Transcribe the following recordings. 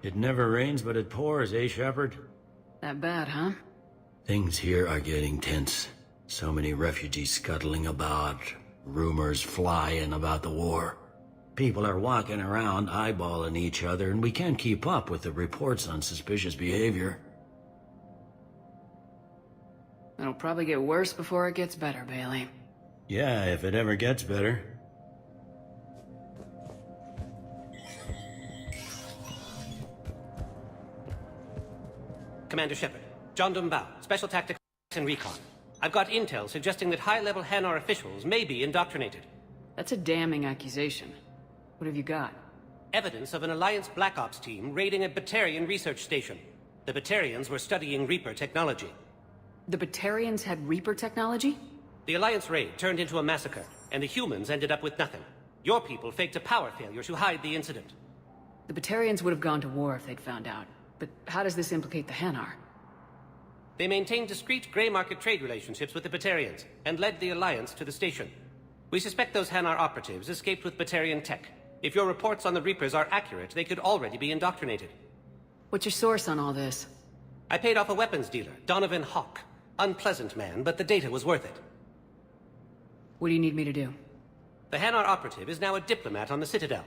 It never rains, but it pours, eh, Shepard? That bad, huh? Things here are getting tense. So many refugees scuttling about, rumors flying about the war. People are walking around eyeballing each other, and we can't keep up with the reports on suspicious behavior. It'll probably get worse before it gets better, Bailey. Yeah, if it ever gets better. Commander Shepard, John Dumbao, Special Tactics and Recon. I've got intel suggesting that high-level Hanar officials may be indoctrinated. That's a damning accusation. What have you got? Evidence of an Alliance Black Ops team raiding a Batarian research station. The Batarians were studying Reaper technology. The Batarians had Reaper technology? The Alliance raid turned into a massacre, and the humans ended up with nothing. Your people faked a power failure to hide the incident. The Batarians would have gone to war if they'd found out. But how does this implicate the Hanar? They maintained discreet gray market trade relationships with the Batarians, and led the Alliance to the station. We suspect those Hanar operatives escaped with Batarian tech. If your reports on the Reapers are accurate, they could already be indoctrinated. What's your source on all this? I paid off a weapons dealer, Donovan Hawk. Unpleasant man, but the data was worth it. What do you need me to do? The Hanar operative is now a diplomat on the Citadel.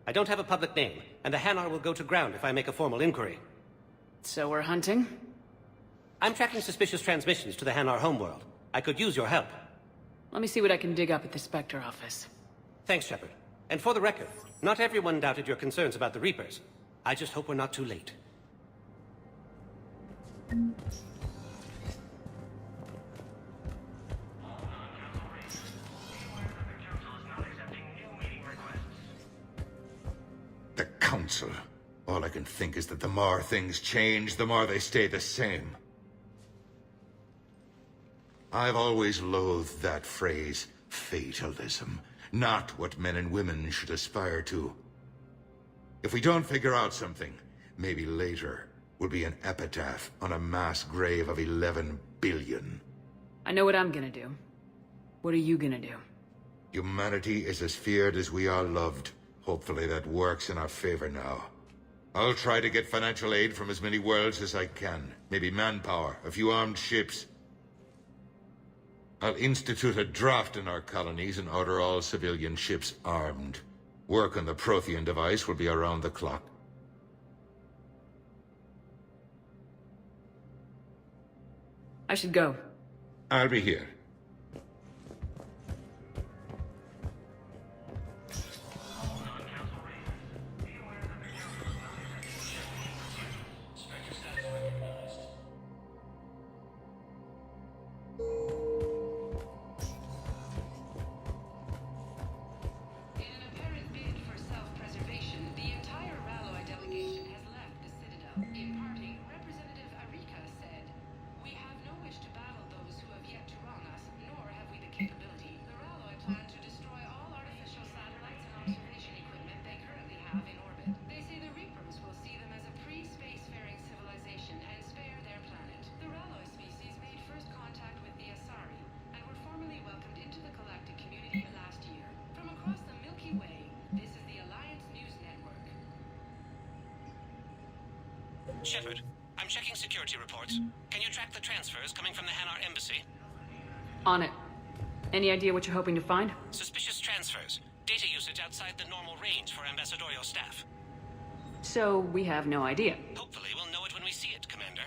I don't have a public name, and the Hanar will go to ground if I make a formal inquiry. So we're hunting? I'm tracking suspicious transmissions to the Hanar homeworld. I could use your help. Let me see what I can dig up at the Spectre office. Thanks, Shepard. And for the record, not everyone doubted your concerns about the Reapers. I just hope we're not too late. The Council. All I can think is that the more things change, the more they stay the same. I've always loathed that phrase, fatalism. Not what men and women should aspire to. If we don't figure out something, maybe later will be an epitaph on a mass grave of 11 billion. I know what I'm gonna do. What are you gonna do? Humanity is as feared as we are loved. Hopefully that works in our favor now. I'll try to get financial aid from as many worlds as I can. Maybe manpower, a few armed ships. I'll institute a draft in our colonies and order all civilian ships armed. Work on the Prothean device will be around the clock. I should go. I'll be here. Shepard, I'm checking security reports. Can you track the transfers coming from the Hanar embassy? On it. Any idea what you're hoping to find? Suspicious transfers. Data usage outside the normal range for ambassadorial staff. So we have no idea. Hopefully we'll know it when we see it, Commander.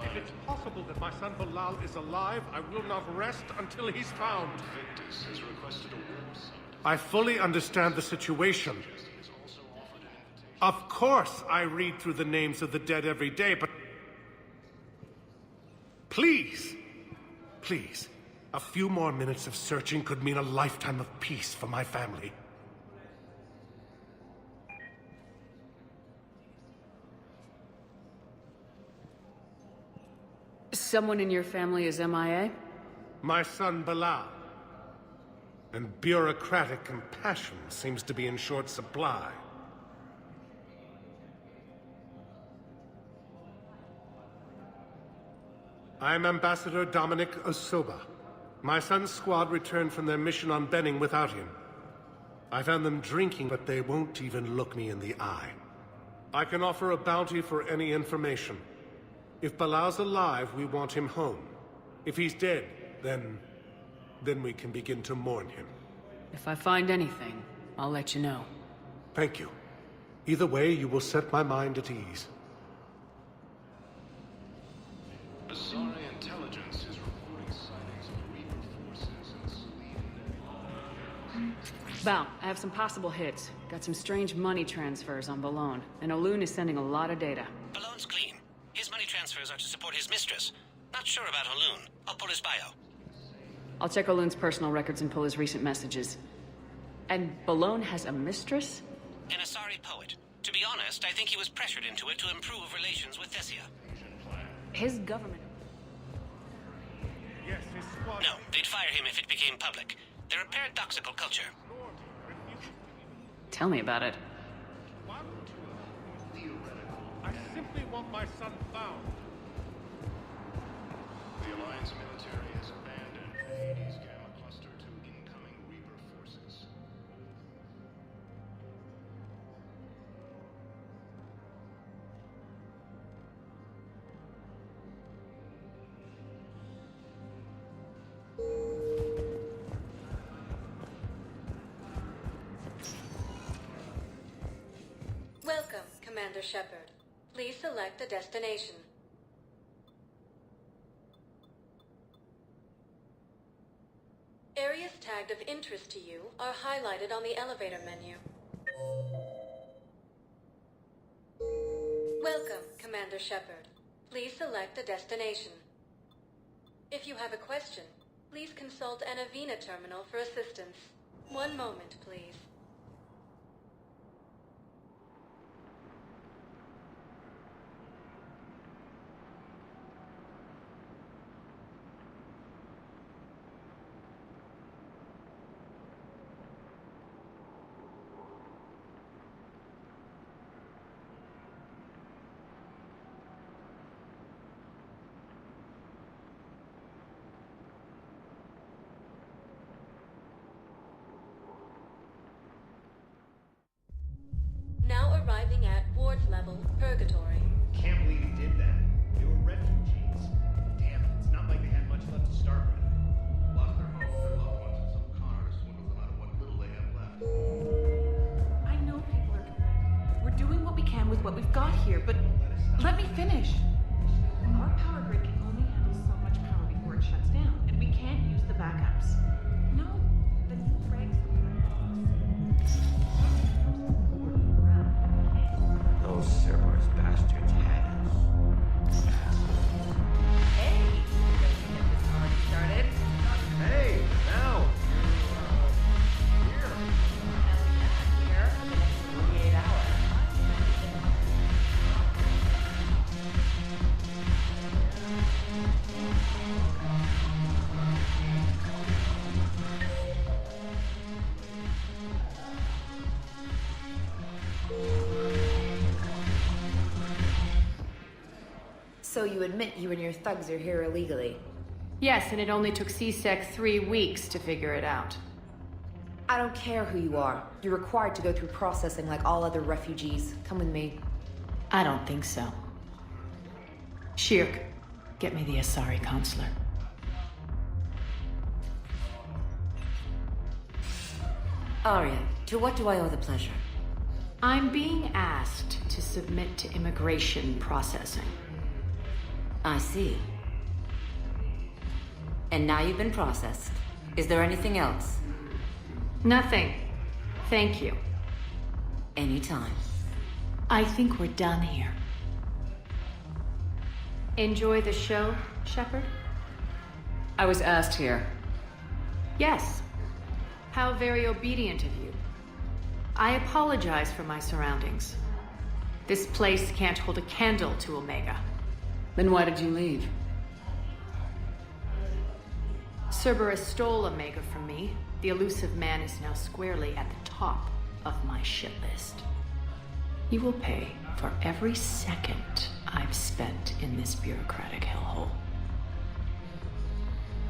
If it's possible that my son Bilal is alive, I will not rest until he's found. I fully understand the situation. Of course I read through the names of the dead every day, but... Please, please, a few more minutes of searching could mean a lifetime of peace for my family. Someone in your family is MIA? My son Bilal. And bureaucratic compassion seems to be in short supply. I'm Ambassador Dominic Osoba. My son's squad returned from their mission on Benning without him. I found them drinking, but they won't even look me in the eye. I can offer a bounty for any information. If Bilal's alive, we want him home. If he's dead, then we can begin to mourn him. If I find anything, I'll let you know. Thank you. Either way, you will set my mind at ease. Asari intelligence is reporting sightings of Reaper forces in Selene. Val, I have some possible hits. Got some strange money transfers on Balone, and Olun is sending a lot of data. Balone's clean. His money transfers are to support his mistress. Not sure about Olun. I'll pull his bio. I'll check Olun's personal records and pull his recent messages. And Balone has a mistress? An Asari poet. To be honest, I think he was pressured into it to improve relations with Thessia. His government... Yes, his squad... No, they'd fire him if it became public. They're a paradoxical culture. Tell me about it. I simply want my son found. The Alliance military has abandoned the Hades Gamma Cluster to incoming Reaper forces. Welcome, Commander Shepard. Please select a destination. Areas tagged of interest to you are highlighted on the elevator menu. Welcome, Commander Shepard. Please select a destination. If you have a question, please consult an Avena terminal for assistance. One moment, please. Now arriving at ward level Purgatory. Can't believe he did that. They were refugees. Damn, it's not like they had much left to start with. Lost their home, their loved ones, and some con artists swindled them out of what little they have left. I know people are complaining. We're doing what we can with what we've got here, but let me finish. Our power grid can only handle so much power before it shuts down, and we can't use the backups. No, the new regs Those Cerberus bastards had us. Hey, you get this party started. Hey, now! Here. Here for the next 48 hours. So you admit you and your thugs are here illegally? Yes, and it only took CSEC 3 weeks to figure it out. I don't care who you are. You're required to go through processing like all other refugees. Come with me. I don't think so. Shirk, get me the Asari consular. Arya, to what do I owe the pleasure? I'm being asked to submit to immigration processing. I see. And now you've been processed. Is there anything else? Nothing. Thank you. Anytime. I think we're done here. Enjoy the show, Shepard? I was asked here. Yes. How very obedient of you. I apologize for my surroundings. This place can't hold a candle to Omega. Then why did you leave? Cerberus stole Omega from me. The elusive man is now squarely at the top of my shit list. He will pay for every second I've spent in this bureaucratic hellhole.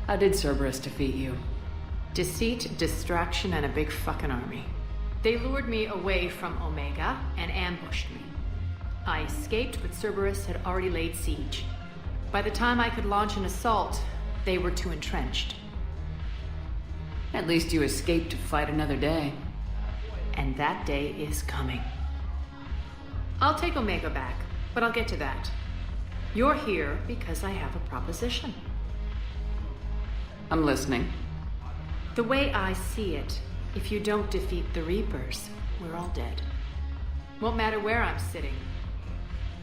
How did Cerberus defeat you? Deceit, distraction, and a big fucking army. They lured me away from Omega and ambushed me. I escaped, but Cerberus had already laid siege. By the time I could launch an assault, they were too entrenched. At least you escaped to fight another day. And that day is coming. I'll take Omega back, but I'll get to that. You're here because I have a proposition. I'm listening. The way I see it, if you don't defeat the Reapers, we're all dead. Won't matter where I'm sitting.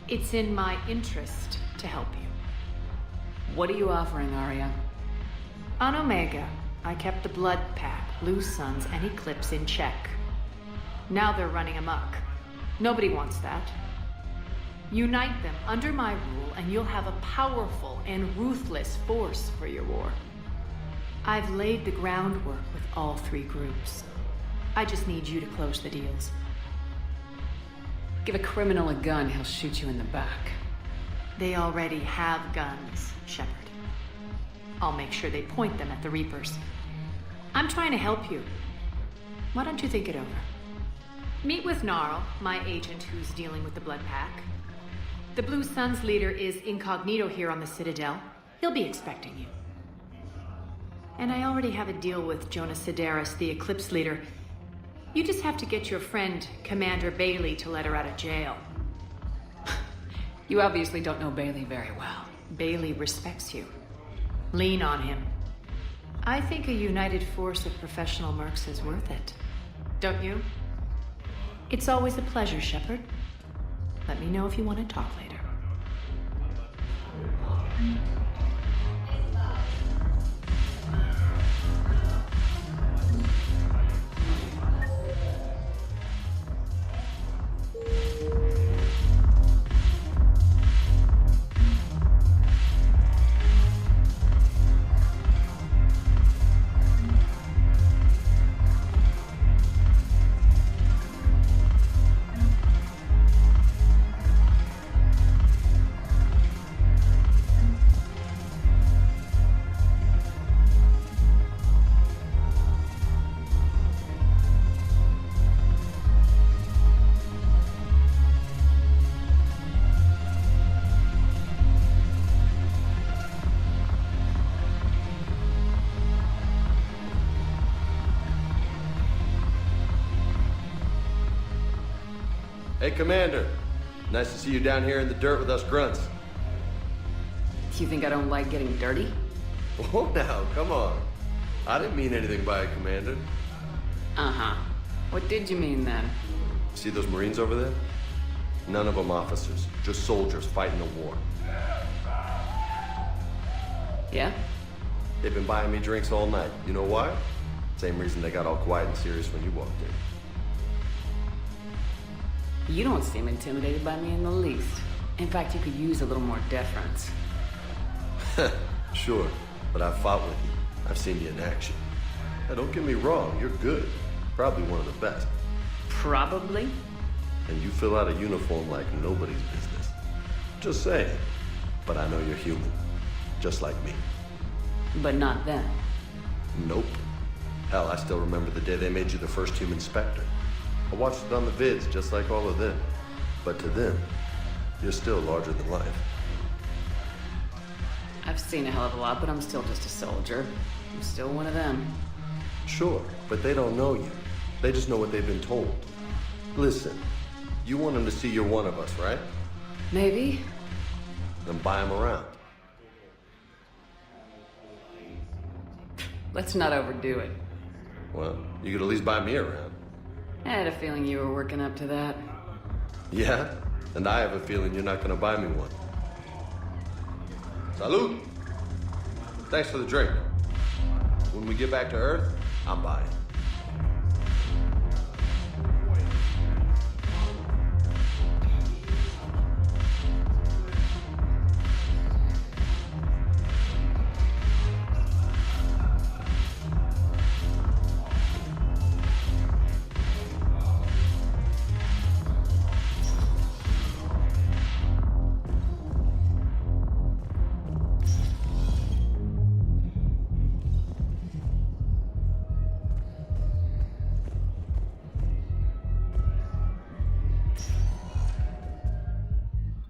It's in my interest to help you. What are you offering, Arya? On Omega, I kept the Blood Pack, Blue Suns, and Eclipse in check. Now they're running amok. Nobody wants that. Unite them under my rule, and you'll have a powerful and ruthless force for your war. I've laid the groundwork with all three groups. I just need you to close the deals. Give a criminal a gun, he'll shoot you in the back. They already have guns, Shepard. I'll make sure they point them at the Reapers. I'm trying to help you. Why don't you think it over? Meet with Gnarl, my agent who's dealing with the Blood Pack. The Blue Suns leader is incognito here on the Citadel. He'll be expecting you. And I already have a deal with Jonas Sidaris, the Eclipse leader. You just have to get your friend, Commander Bailey, to let her out of jail. You obviously don't know Bailey very well. Bailey respects you. Lean on him. I think a united force of professional mercs is worth it. Don't you? It's always a pleasure, Shepard. Let me know if you want to talk later. Hey, Commander. Nice to see you down here in the dirt with us grunts. Do you think I don't like getting dirty? Oh, now, come on. I didn't mean anything by it, Commander. Uh-huh. What did you mean then? See those Marines over there? None of them officers, just soldiers fighting a war. Yeah? They've been buying me drinks all night. You know why? Same reason they got all quiet and serious when you walked in. You don't seem intimidated by me in the least. In fact, you could use a little more deference. Sure, but I've fought with you. I've seen you in action. Now, don't get me wrong, you're good. Probably one of the best. Probably? And you fill out a uniform like nobody's business. Just saying. But I know you're human. Just like me. But not them. Nope. Hell, I still remember the day they made you the first human Spectre. I watched it on the vids, just like all of them. But to them, you're still larger than life. I've seen a hell of a lot, but I'm still just a soldier. I'm still one of them. Sure, but they don't know you. They just know what they've been told. Listen, You want him to see you're one of us, right? Maybe. Then buy him around. Let's not overdo it. Well, you could at least buy me around. I had a feeling you were working up to that. Yeah? And I have a feeling you're not gonna buy me one. Salud! Thanks for the drink. When we get back to Earth, I'm buying.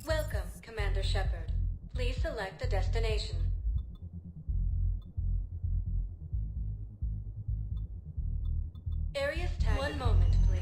Welcome, Commander Shepard. Please select a destination. Areas tagged. One moment, please.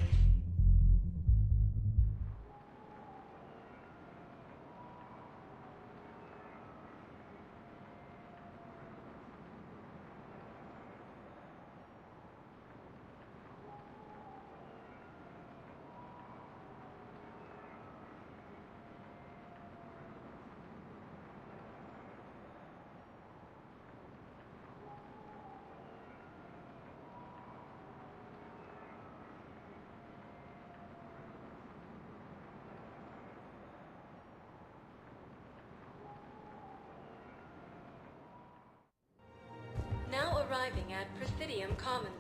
Now arriving at Presidium Commons.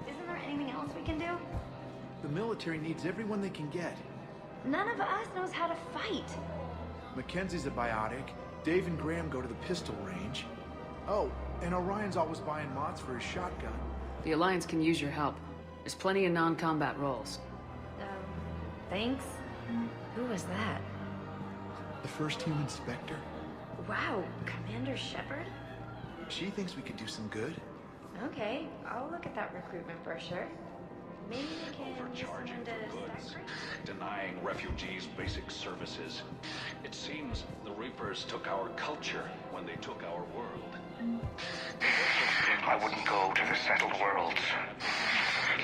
Isn't there anything else we can do? The military needs everyone they can get. None of us knows how to fight. Mackenzie's a biotic. Dave and Graham go to the pistol range. Oh, and Orion's always buying mods for his shotgun. The Alliance can use your help. There's plenty of non-combat roles. Thanks. Who was that? The first human Spectre. Wow, Commander Shepard? She thinks we could do some good. Okay, I'll look at that recruitment brochure. Maybe we can Overcharging send a for goods, stack rate? denying refugees basic services. It seems the Reapers took our culture when they took our world. I wouldn't go to the settled worlds.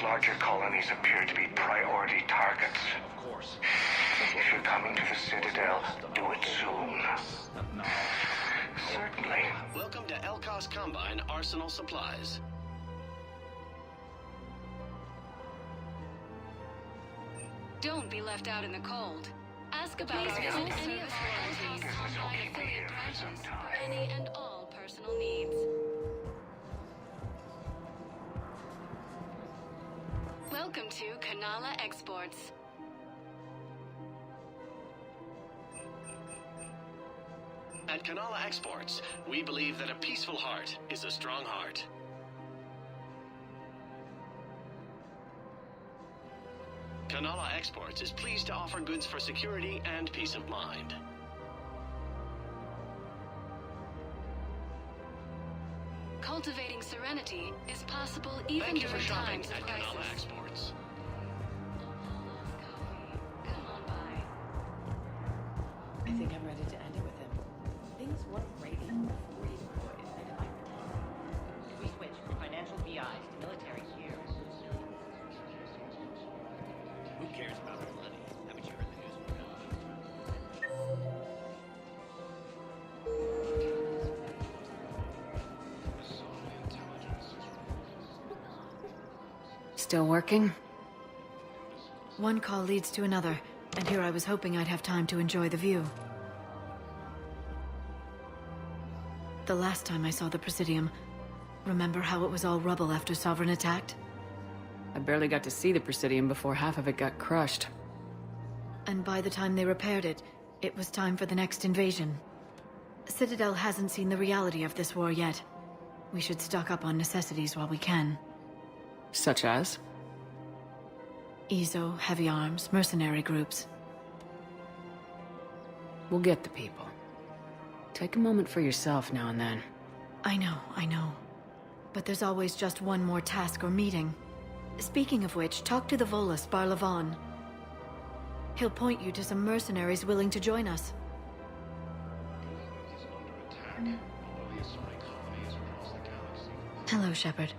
Larger colonies appear to be priority targets. Of course. If you're coming to the Citadel, do it soon. No. Certainly. Welcome to Elkos Combine Arsenal Supplies. Don't be left out in the cold. Ask about us in any of our affiliate branches for any and all personal needs. Welcome to Kanala Exports. At Kanala Exports, we believe that a peaceful heart is a strong heart. Kanala Exports is pleased to offer goods for security and peace of mind. Cultivating serenity is possible even Thank you for during shopping times at of Kanala crisis. Exports. Come on by. I think I'm ready to end it with him. Things weren't great before he deployed, and it might If we switch from financial VIs to military here. Who cares about the money? Haven't you heard the news from Still working? One call leads to another, and here I was hoping I'd have time to enjoy the view. The last time I saw the Presidium, remember how it was all rubble after Sovereign attacked? I barely got to see the Presidium before half of it got crushed. And by the time they repaired it, it was time for the next invasion. Citadel hasn't seen the reality of this war yet. We should stock up on necessities while we can. Such as? EZO, heavy arms, mercenary groups. We'll get the people. Take a moment for yourself now and then. I know. But there's always just one more task or meeting. Speaking of which, talk to the Volus, Barlavan. He'll point you to some mercenaries willing to join us. Hello, Shepard.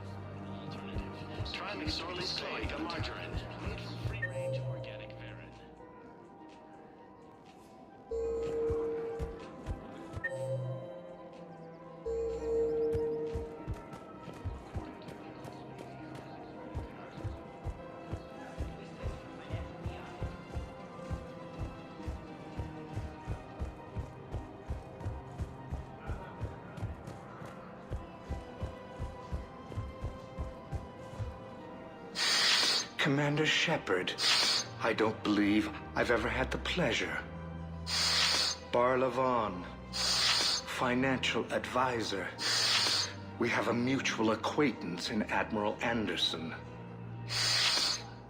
Try McSorley's cloica margarine, made from free-range organic verin. Commander Shepard, I don't believe I've ever had the pleasure. Barlavan, financial advisor. We have a mutual acquaintance in Admiral Anderson.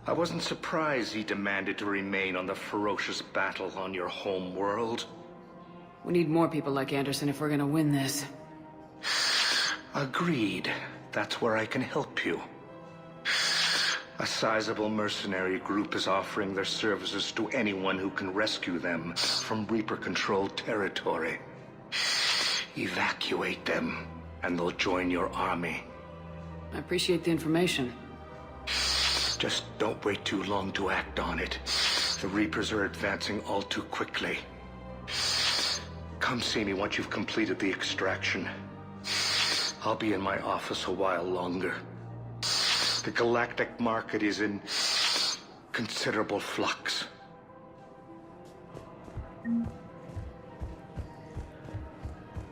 I wasn't surprised he demanded to remain on the ferocious battle on your home world. We need more people like Anderson if we're gonna win this. Agreed. That's where I can help you. A sizable mercenary group is offering their services to anyone who can rescue them from Reaper-controlled territory. Evacuate them, and they'll join your army. I appreciate the information. Just don't wait too long to act on it. The Reapers are advancing all too quickly. Come see me once you've completed the extraction. I'll be in my office a while longer. The galactic market is in considerable flux.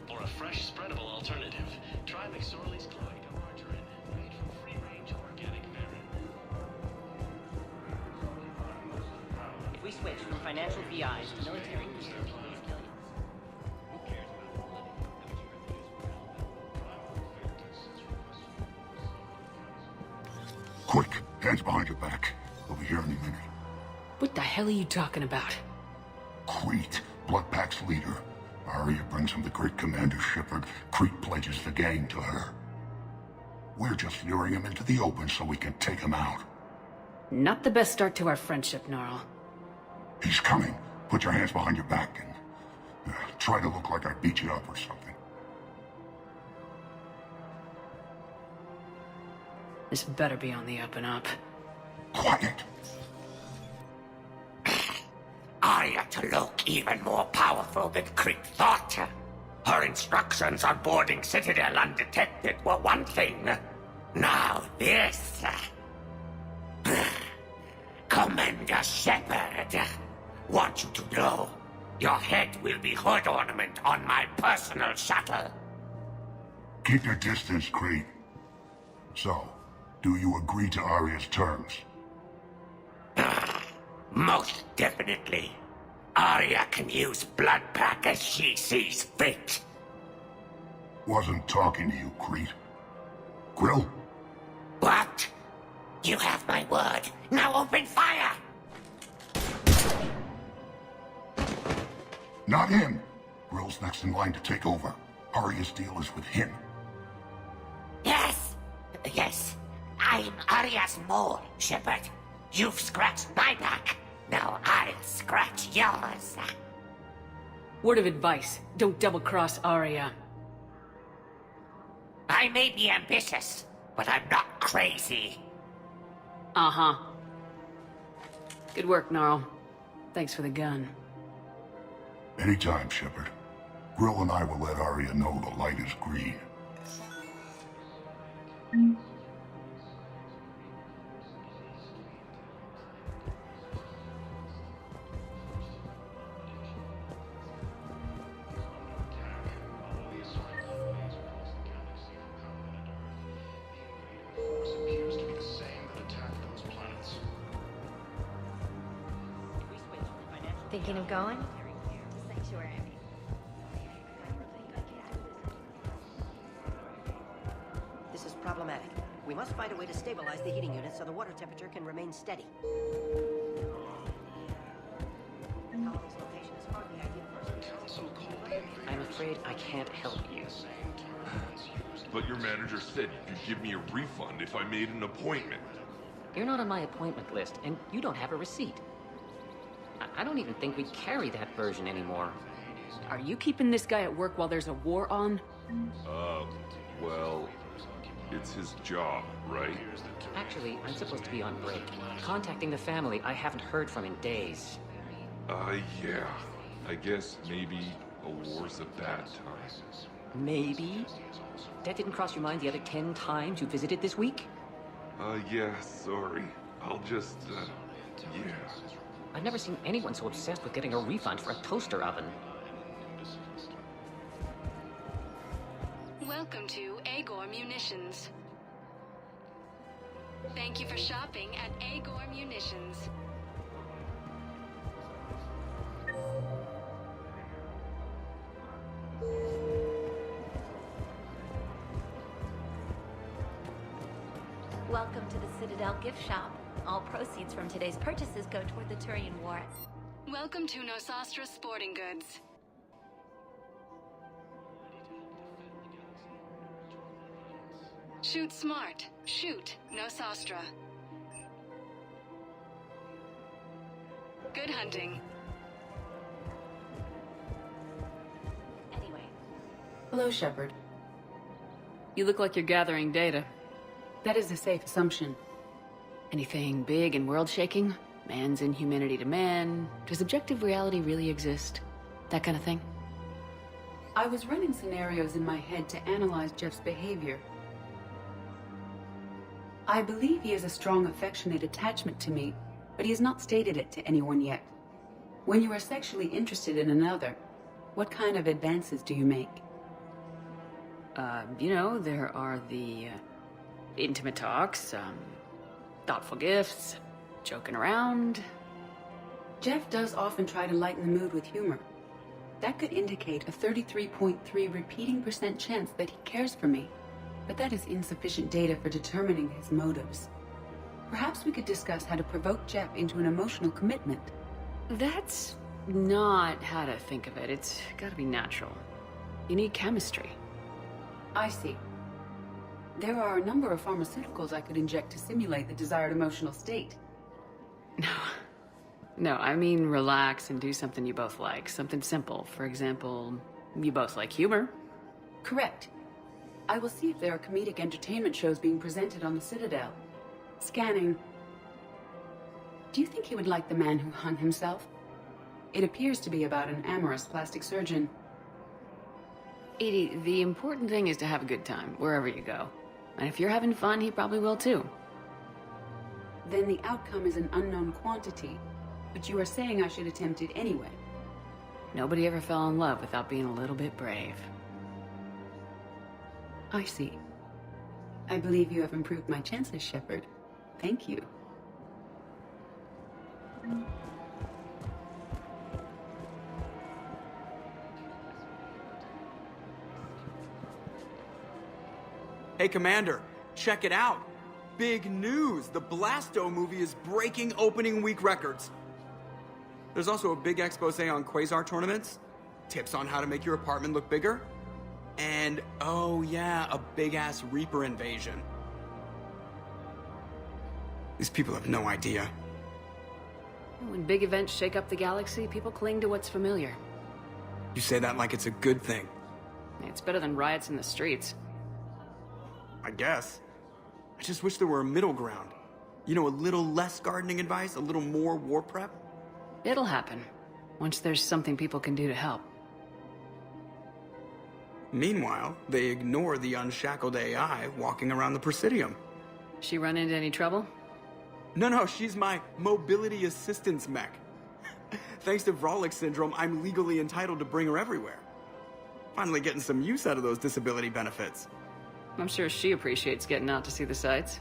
For a fresh, spreadable alternative, try McSorley's cloica margarine, made from free-range organic verin. If we switch from financial VIs to military boosters, please kill you. Who cares about the living? Quick, hands behind your back. We'll be here any minute. What the hell are you talking about? Crete, Bloodpack's leader. Arya brings him the great Commander Shepard. Crete pledges the gang to her. We're just luring him into the open so we can take him out. Not the best start to our friendship, Gnarl. He's coming. Put your hands behind your back and try to look like I beat you up or something. This better be on the up and up. Quiet. Arya to look even more powerful than Crete thought. Her instructions on boarding Citadel undetected were one thing. Now this. Commander Shepard, want you to know, your head will be hood ornament on my personal shuttle. Keep your distance, Crete. So, do you agree to Arya's terms? Most definitely. Arya can use Bloodpack as she sees fit. Wasn't talking to you, Crete. Grill? What? You have my word. Now open fire! Not him. Grill's next in line to take over. Arya's deal is with him. Yes. I'm Arya's mole, Shepard. You've scratched my back. Now I'll scratch yours. Word of advice, don't double-cross Arya. I may be ambitious, but I'm not crazy. Uh-huh. Good work, Gnarl. Thanks for the gun. Anytime, Shepard. Grill and I will let Arya know the light is green. Thinking of going? Sanctuary. This is problematic. We must find a way to stabilize the heating unit so the water temperature can remain steady. Colony's location is hardly ideal for I'm afraid I can't help you. But your manager said you'd give me a refund if I made an appointment. You're not on my appointment list, and you don't have a receipt. I don't even think we carry that version anymore. Are you keeping this guy at work while there's a war on? Well, it's his job, right? Actually, I'm supposed to be on break. Contacting the family I haven't heard from in days. Yeah. I guess maybe a war's a bad time. Maybe? That didn't cross your mind the other 10 times you visited this week? Yeah, sorry. I'll just, yeah. I've never seen anyone so obsessed with getting a refund for a toaster oven. Welcome to Agor Munitions. Thank you for shopping at Agor Munitions. Welcome to the Citadel gift shop. All proceeds from today's purchases go toward the Turian War. Welcome to Nosastra Sporting Goods. Shoot smart. Shoot Nosastra. Good hunting. Anyway. Hello, Shepard. You look like you're gathering data. That is a safe assumption. Anything big and world-shaking? Man's inhumanity to man? Does objective reality really exist? That kind of thing? I was running scenarios in my head to analyze Jeff's behavior. I believe he has a strong affectionate attachment to me, but he has not stated it to anyone yet. When you are sexually interested in another, what kind of advances do you make? There are the intimate talks, thoughtful gifts, joking around. Jeff does often try to lighten the mood with humor. That could indicate a 33.3 repeating % chance that he cares for me, but that is insufficient data for determining his motives. Perhaps we could discuss how to provoke Jeff into an emotional commitment. That's not how to think of it. It's gotta be natural. You need chemistry. I see. There are a number of pharmaceuticals I could inject to simulate the desired emotional state. No, I mean relax and do something you both like. Something simple. For example, you both like humor. Correct. I will see if there are comedic entertainment shows being presented on the Citadel. Scanning. Do you think he would like The Man Who Hung Himself? It appears to be about an amorous plastic surgeon. Edie, the important thing is to have a good time, wherever you go. And if you're having fun, he probably will too. Then the outcome is an unknown quantity, but you are saying I should attempt it anyway. Nobody ever fell in love without being a little bit brave. I see. I believe you have improved my chances, Shepard. Thank you. Hey, Commander, check it out. Big news! The Blasto movie is breaking opening week records. There's also a big expose on quasar tournaments, tips on how to make your apartment look bigger, and, oh yeah, a big-ass Reaper invasion. These people have no idea. When big events shake up the galaxy, people cling to what's familiar. You say that like it's a good thing. It's better than riots in the streets. I guess. I just wish there were a middle ground. You know, a little less gardening advice, a little more war prep. It'll happen, once there's something people can do to help. Meanwhile, they ignore the unshackled AI walking around the Presidium. She run into any trouble? No, she's my mobility assistance mech. Thanks to Vrolic syndrome, I'm legally entitled to bring her everywhere. Finally getting some use out of those disability benefits. I'm sure she appreciates getting out to see the sights.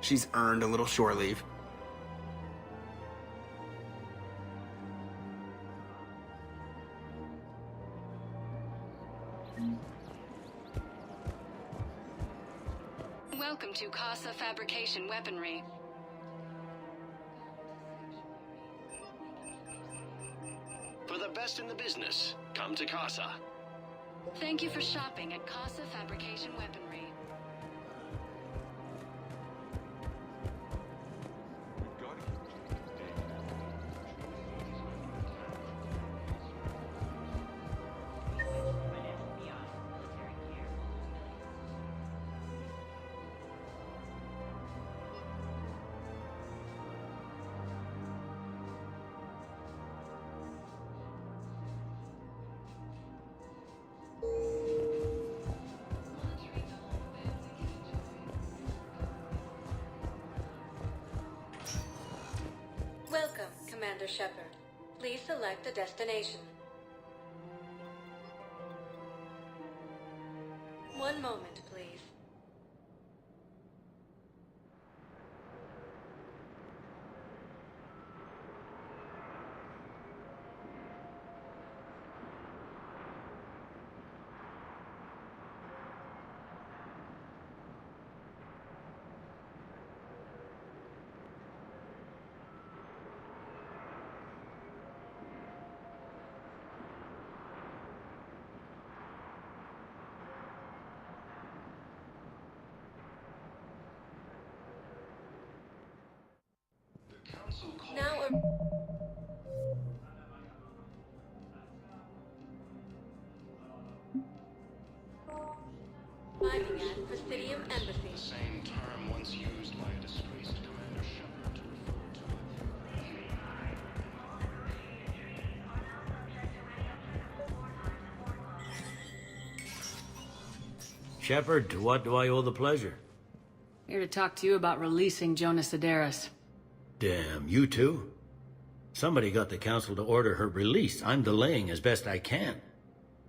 She's earned a little shore leave. Welcome to Casa Fabrication Weaponry. For the best in the business, come to Casa. Thank you for shopping at Casa Fabrication Weaponry. Welcome, Commander Shepard. Please select a destination. One moment, please. Now arriving at Presidium Embassy. The same term once used by a disgraced Commander Shepard to refer to Shepard, to what do I owe the pleasure? Here to talk to you about releasing Jonas Sedaris. Damn, you too? Somebody got the council to order her release. I'm delaying as best I can.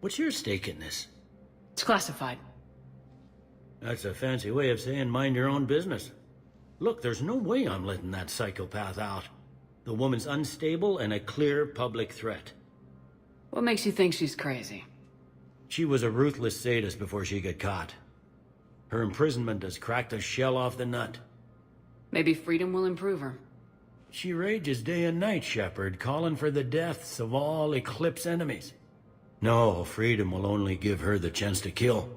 What's your stake in this? It's classified. That's a fancy way of saying mind your own business. Look, there's no way I'm letting that psychopath out. The woman's unstable and a clear public threat. What makes you think she's crazy? She was a ruthless sadist before she got caught. Her imprisonment has cracked the shell off the nut. Maybe freedom will improve her. She rages day and night, Shepard, calling for the deaths of all Eclipse enemies. No, freedom will only give her the chance to kill.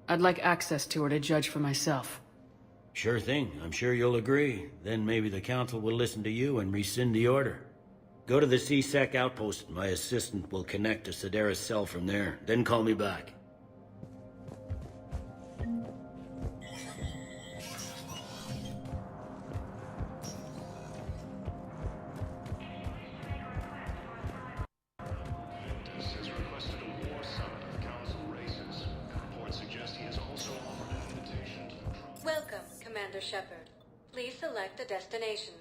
I'd like access to her to judge for myself. Sure thing. I'm sure you'll agree. Then maybe the council will listen to you and rescind the order. Go to the C-Sec outpost. My assistant will connect to Sedaris' cell from there. Then call me back. has requested a war summit of council races. Reports suggest he has also offered an invitation to the Welcome, Commander Shepard. Please select a destination.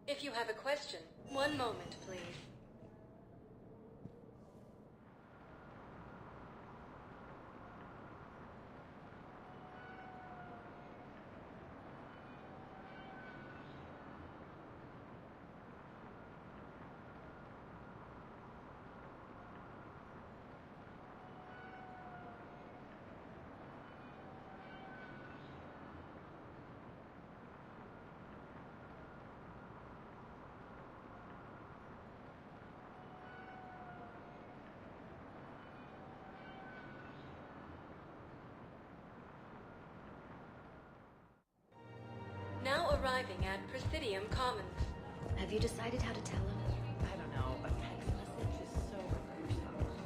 If you have a question, one moment, please. Now arriving at Presidium Commons. Have you decided how to tell him? I don't know. A text message is so gruesome.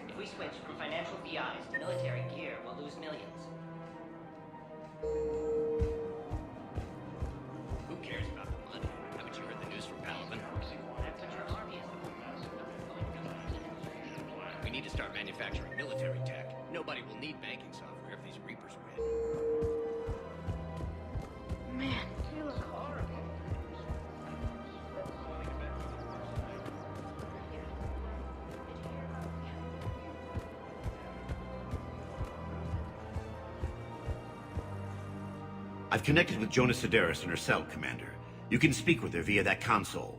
If we switch from financial VIs to military gear, we'll lose millions. Who cares about the money? Haven't you heard the news from Palaven? But your army is the We need to start manufacturing military tech. Nobody will need banking software if these Reapers win. Man, you look horrible. I've connected with Jonas Sedaris in her cell, Commander. You can speak with her via that console.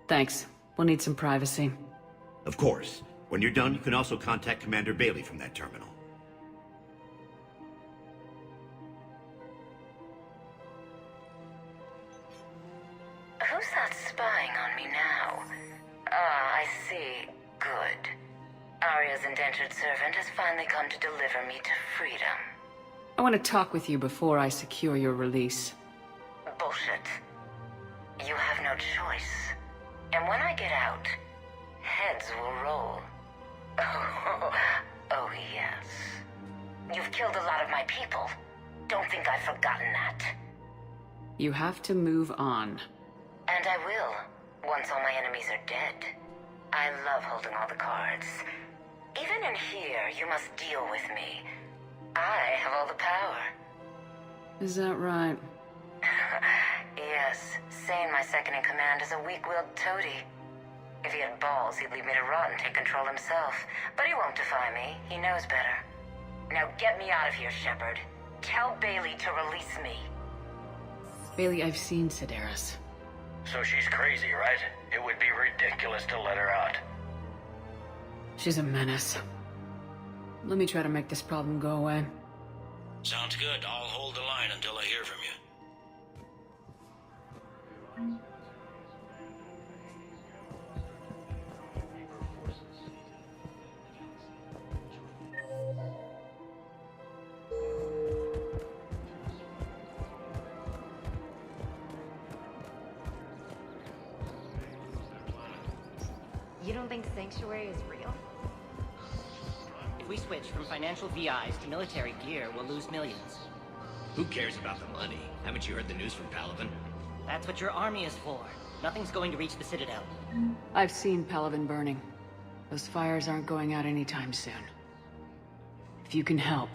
Thanks. We'll need some privacy. Of course. When you're done, you can also contact Commander Bailey from that terminal. Who's that spying on me now? Ah, I see. Good. Arya's indentured servant has finally come to deliver me to freedom. I want to talk with you before I secure your release. Bullshit. You have no choice. And when I get out, heads will roll. Oh yes. You've killed a lot of my people. Don't think I've forgotten that. You have to move on. And I will, once all my enemies are dead. I love holding all the cards. Even in here, you must deal with me. I have all the power. Is that right? Yes, Sane, my second-in-command, is a weak-willed toady. If he had balls, he'd leave me to rot and take control himself. But he won't defy me. He knows better. Now get me out of here, Shepard. Tell Bailey to release me. Bailey, I've seen Sedaris. So she's crazy, right? It would be ridiculous to let her out. She's a menace. Let me try to make this problem go away. Sounds good. I'll hold the line until I hear from you. You don't think Sanctuary is real? If we switch from financial VIs to military gear, we'll lose millions. Who cares about the money? Haven't you heard the news from Palaven? That's what your army is for. Nothing's going to reach the Citadel. I've seen Palaven burning. Those fires aren't going out anytime soon. If you can help.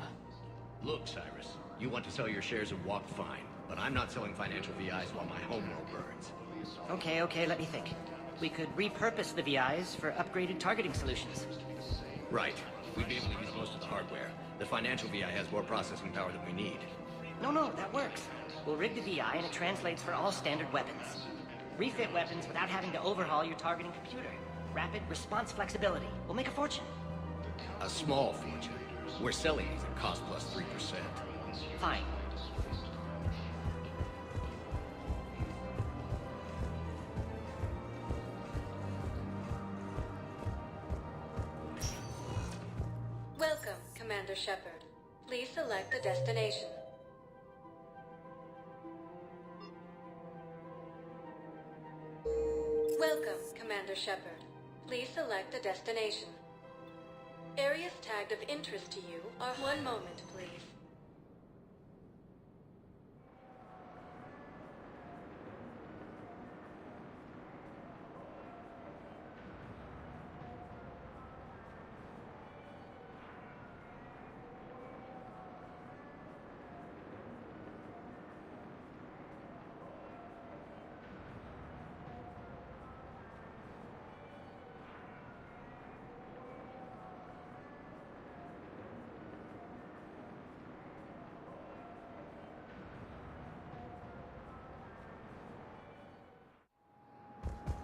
Look, Cyrus, you want to sell your shares of WAP, fine. But I'm not selling financial VIs while my homeworld burns. Okay, let me think. We could repurpose the VIs for upgraded targeting solutions. Right. We'd be able to use most of the hardware. The financial VI has more processing power than we need. No, that works. We'll rig the VI and it translates for all standard weapons. Refit weapons without having to overhaul your targeting computer. Rapid response flexibility. We'll make a fortune. A small fortune. We're selling these at cost plus 3%. Fine. Welcome, Commander Shepard. Please select a destination. Welcome, Commander Shepard. Please select a destination. Areas tagged of interest to you are... One moment, please.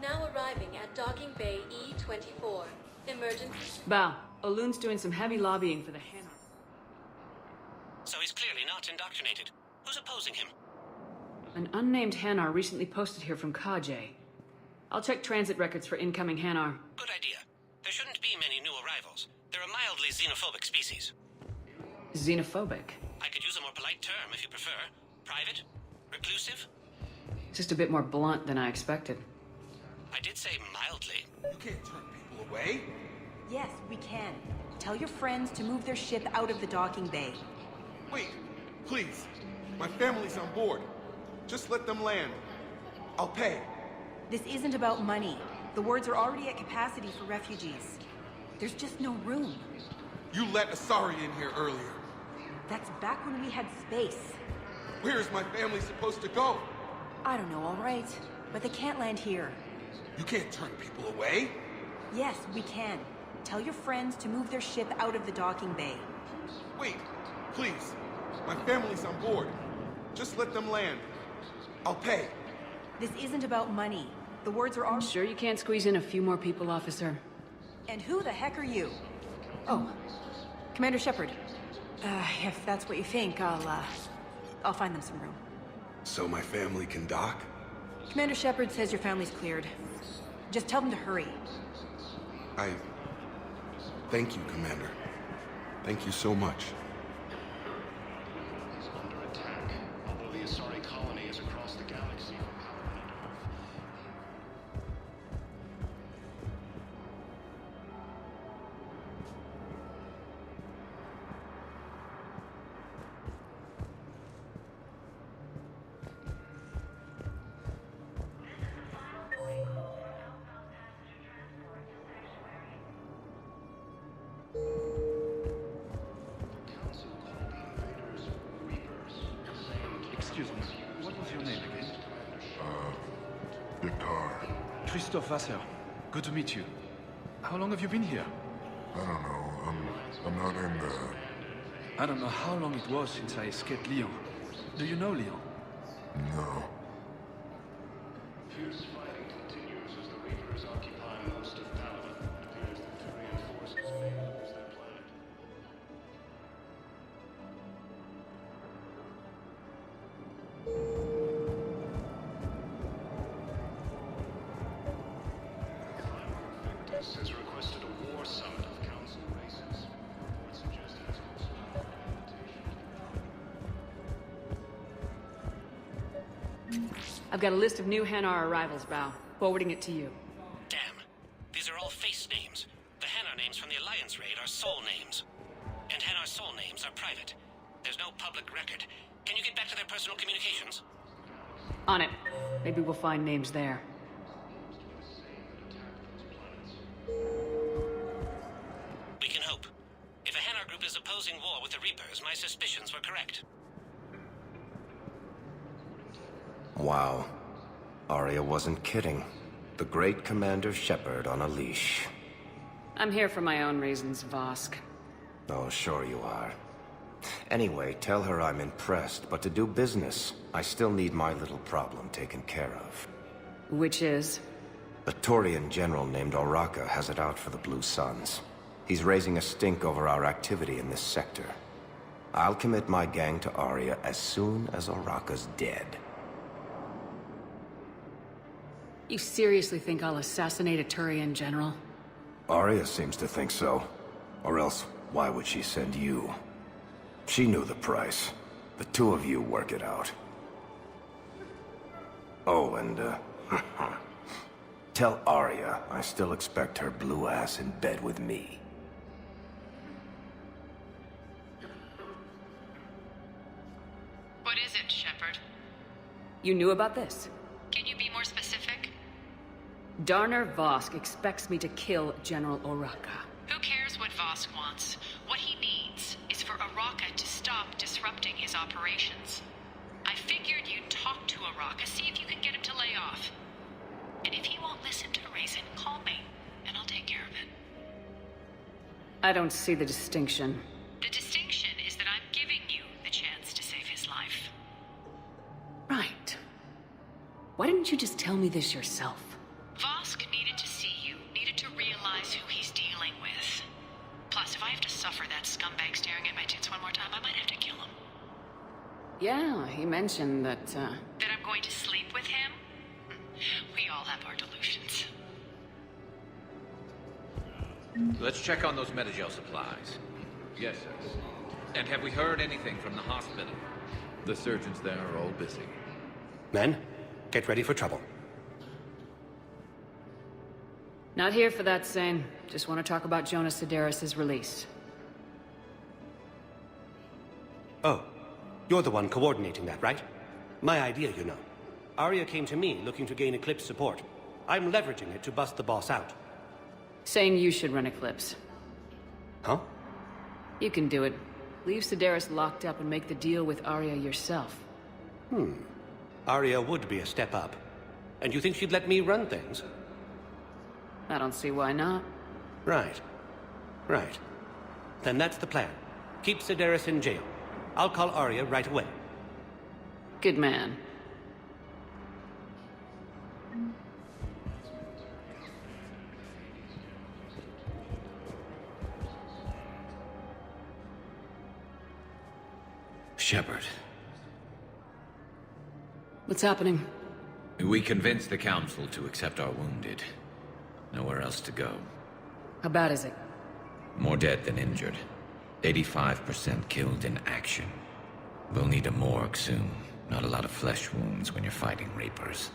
Now arriving at Docking Bay E-24. Emergency... Val, Olun's doing some heavy lobbying for the Hanar. So he's clearly not indoctrinated. Who's opposing him? An unnamed Hanar recently posted here from Kajay. I'll check transit records for incoming Hanar. Good idea. There shouldn't be many new arrivals. They're a mildly xenophobic species. Xenophobic? I could use a more polite term if you prefer. Private? Reclusive? Just a bit more blunt than I expected. I did say mildly. You can't turn people away. Yes, we can. Tell your friends to move their ship out of the docking bay. Wait, please. My family's on board. Just let them land. I'll pay. This isn't about money. The wards are already at capacity for refugees. There's just no room. You let Asari in here earlier. That's back when we had space. Where is my family supposed to go? I don't know, all right. But they can't land here. You can't turn people away. Yes, we can. Tell your friends to move their ship out of the docking bay. Wait, please. My family's on board. Just let them land. I'll pay. This isn't about money. The wards are all... Sure you can't squeeze in a few more people, officer? And who the heck are you? Oh, Commander Shepard. If that's what you think, I'll find them some room. So my family can dock? Commander Shepard says your family's cleared. Just tell them to hurry. Thank you, Commander. Thank you so much. Under attack, although the Asari colony is across the galaxy from Excuse me, what was your name again? Victor. Christophe Vasser. Good to meet you. How long have you been here? I don't know. I'm not in the... I don't know how long it was since I escaped Lyon. Do you know Lyon? No. fierce fighting continues as the Reapers occupy most of Palaven. It appears that Turian forces may lose their planet. Victus has requested a war summit of council races. Reports suggest he has also offered an invitation. I've got a list of new Hanar arrivals, Val. Forwarding it to you. Damn. These are all face names. The Hanar names from the Alliance raid are soul names. And Hanar soul names are private. There's no public record. Can you get back to their personal communications? On it. Maybe we'll find names there. We can hope. If a Hanar group is opposing war with the Reapers, my suspicions were correct. Wow. Arya wasn't kidding. The great Commander Shepard on a leash. I'm here for my own reasons, Vosk. Oh, sure you are. Anyway, tell her I'm impressed, but to do business, I still need my little problem taken care of. Which is? A Turian general named Oraka has it out for the Blue Suns. He's raising a stink over our activity in this sector. I'll commit my gang to Arya as soon as Oraka's dead. You seriously think I'll assassinate a Turian general? Arya seems to think so. Or else, why would she send you? She knew the price. The two of you work it out. Oh, and, tell Arya I still expect her blue ass in bed with me. What is it, Shepard? You knew about this? Can you be more specific? Darner Vosk expects me to kill General Oraka. Who cares what Vosk wants? What he needs is for Oraka to stop disrupting his operations. I figured you'd talk to Oraka, see if you can get him to lay off. And if he won't listen to reason, call me, and I'll take care of it. I don't see the distinction. The distinction is that I'm giving you the chance to save his life. Right. Why didn't you just tell me this yourself? Vosk needed to see you, needed to realize who he's dealing with. Plus, if I have to suffer that scumbag staring at my tits one more time, I might have to kill him. Yeah, he mentioned that, That I'm going to sleep with him? We all have our delusions. Let's check on those Metagel supplies. Yes, sir. And have we heard anything from the hospital? The surgeons there are all busy. Men, get ready for trouble. Not here for that, Zane. Just want to talk about Jonas Sedaris' release. Oh, you're the one coordinating that, right? My idea, you know. Arya came to me looking to gain Eclipse support. I'm leveraging it to bust the boss out. Saying you should run Eclipse. Huh? You can do it. Leave Sedaris locked up and make the deal with Arya yourself. Arya would be a step up. And you think she'd let me run things? I don't see why not. Right. Right. Then that's the plan. Keep Sedaris in jail. I'll call Arya right away. Good man. Shepard. What's happening? We convinced the Council to accept our wounded. Nowhere else to go. How bad is it? More dead than injured. 85% killed in action. We'll need a morgue soon. Not a lot of flesh wounds when you're fighting Reapers.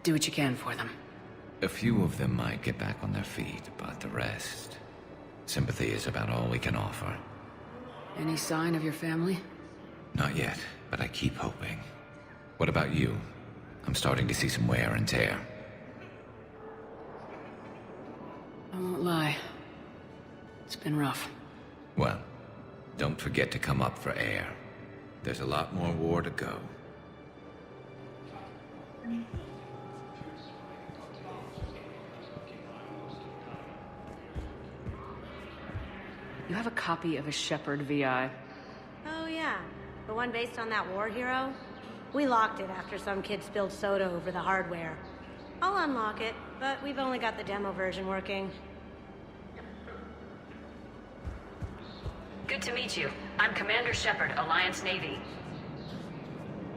Do what you can for them. A few of them might get back on their feet, but the rest... Sympathy is about all we can offer. Any sign of your family? Not yet, but I keep hoping. What about you? I'm starting to see some wear and tear. I won't lie. It's been rough. Well, don't forget to come up for air. There's a lot more war to go. You have a copy of a Shepard VI. Oh yeah, the one based on that war hero? We locked it after some kid spilled soda over the hardware. I'll unlock it, but we've only got the demo version working. Good to meet you. I'm Commander Shepard, Alliance Navy.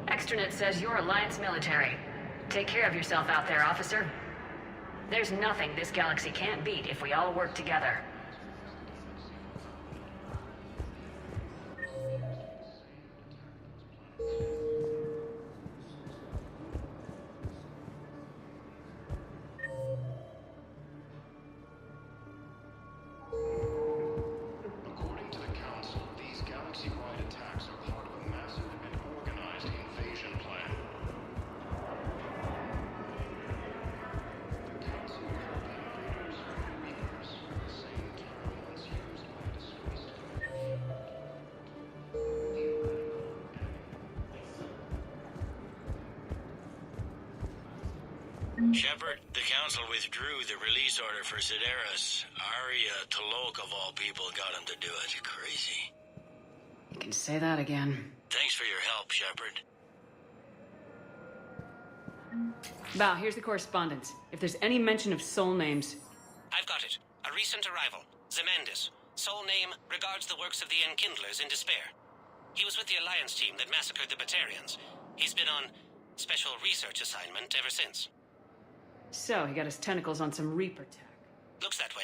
Extranet says you're Alliance military. Take care of yourself out there, officer. There's nothing this galaxy can't beat if we all work together. According to the Council, these galaxy-wide attacks are part of a massive and organized invasion plan. The Council called the invaders Reapers, the same term once used by a disgraced Shepard, the Council withdrew the release order for Sedaris. Arya T'Loak, of all people, got him to do it. Crazy. You can say that again. Thanks for your help, Shepard. Val, here's the correspondence. If there's any mention of soul names... I've got it. A recent arrival. Zemandis. Sole name regards the works of the Enkindlers in despair. He was with the Alliance team that massacred the Batarians. He's been on special research assignment ever since. So, he got his tentacles on some Reaper tech. Looks that way.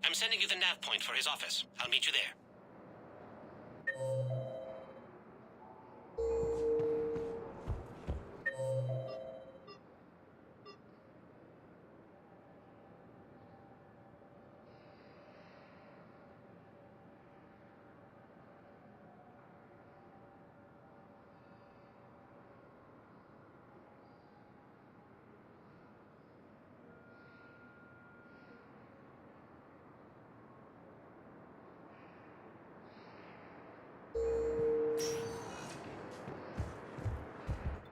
I'm sending you the nav point for his office. I'll meet you there.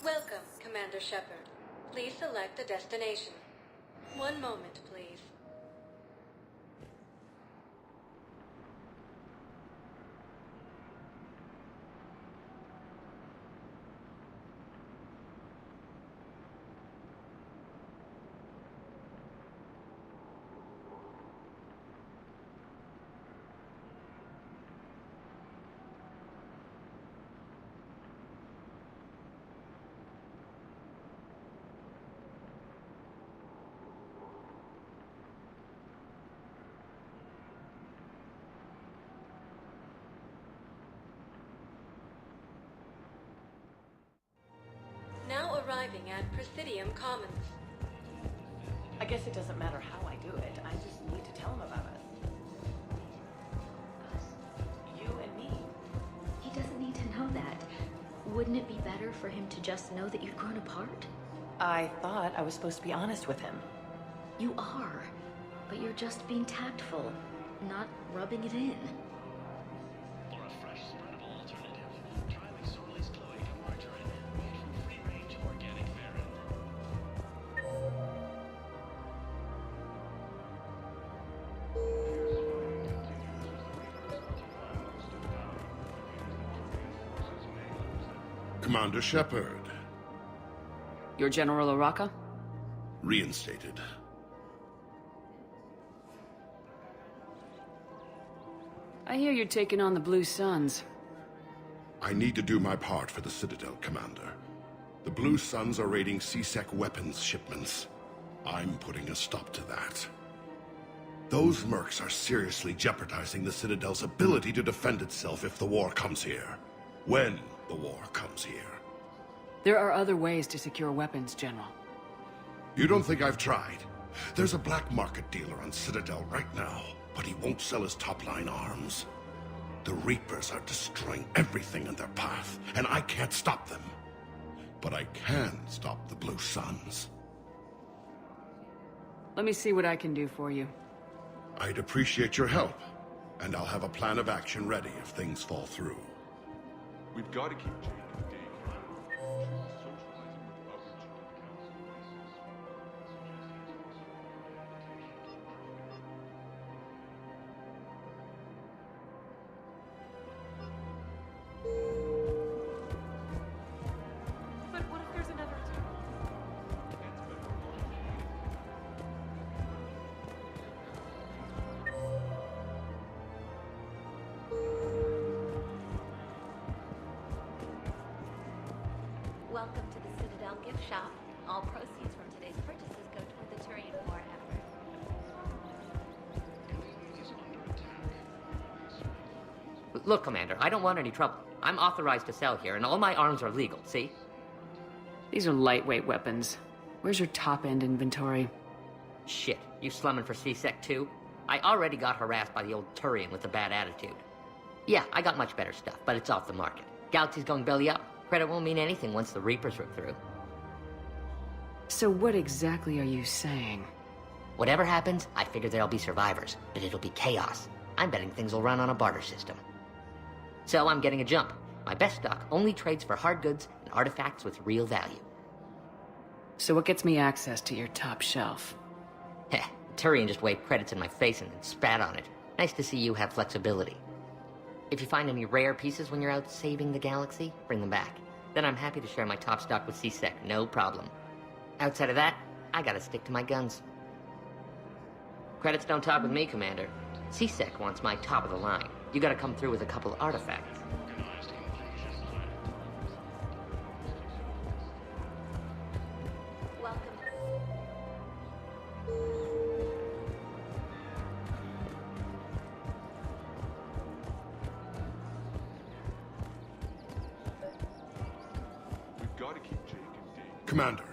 Welcome, Commander Shepard. Please select a destination. One moment, please. Now arriving at Presidium Commons. I guess it doesn't matter how I do it. I just need to tell him about us. You and me. He doesn't need to know that. Wouldn't it be better for him to just know that you've grown apart? I thought I was supposed to be honest with him. You are, but you're just being tactful, not rubbing it in. For a fresh, spreadable alternative, try McSorley's cloaca margarine, made from free-range organic verin. Commander Shepard. You're General Oraka? Reinstated. I hear you're taking on the Blue Suns. I need to do my part for the Citadel, Commander. The Blue Suns are raiding C-Sec weapons shipments. I'm putting a stop to that. Those mercs are seriously jeopardizing the Citadel's ability to defend itself if the war comes here. When the war comes here. There are other ways to secure weapons, General. You don't think I've tried? There's a black market dealer on Citadel right now, but he won't sell his top-line arms. The Reapers are destroying everything in their path, and I can't stop them. But I can stop the Blue Suns. Let me see what I can do for you. I'd appreciate your help, and I'll have a plan of action ready if things fall through. We've got to keep Jake engaged. But what if there's another Welcome to the Citadel gift shop. All proceeds from today's purchases go toward the Turian war effort. Look, Commander, I don't want any trouble. I'm authorized to sell here, and all my arms are legal, see? These are lightweight weapons. Where's your top-end inventory? Shit, you slumming for C-Sec too? I already got harassed by the old Turian with a bad attitude. Yeah, I got much better stuff, but it's off the market. Galaxy's going belly up. Credit won't mean anything once the Reapers rip through. So what exactly are you saying? Whatever happens, I figure there'll be survivors, but it'll be chaos. I'm betting things will run on a barter system. So I'm getting a jump. My best stock only trades for hard goods and artifacts with real value. So what gets me access to your top shelf? Heh, Turian just waved credits in my face and then spat on it. Nice to see you have flexibility. If you find any rare pieces when you're out saving the galaxy, bring them back. Then I'm happy to share my top stock with C-Sec, no problem. Outside of that, I gotta stick to my guns. Credits don't talk with me, Commander. C-Sec wants my top of the line. You gotta come through with a couple artifacts. Commander,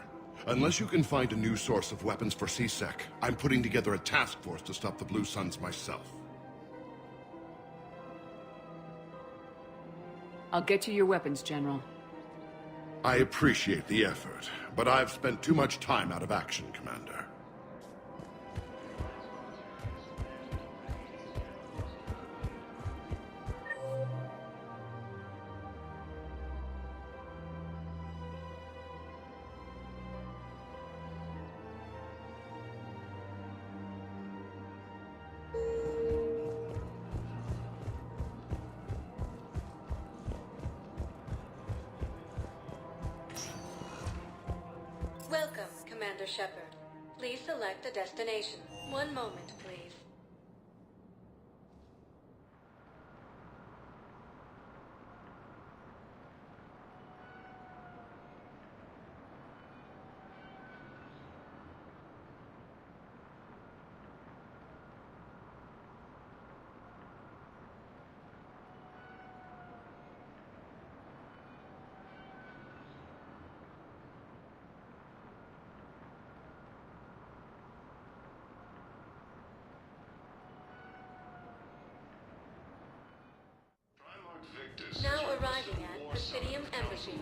unless you can find a new source of weapons for C-Sec, I'm putting together a task force to stop the Blue Suns myself. I'll get you your weapons, General. I appreciate the effort, but I've spent too much time out of action, Commander. Welcome, Commander Shepard. Please select a destination. One moment, please. Now arriving at Presidium Embassy.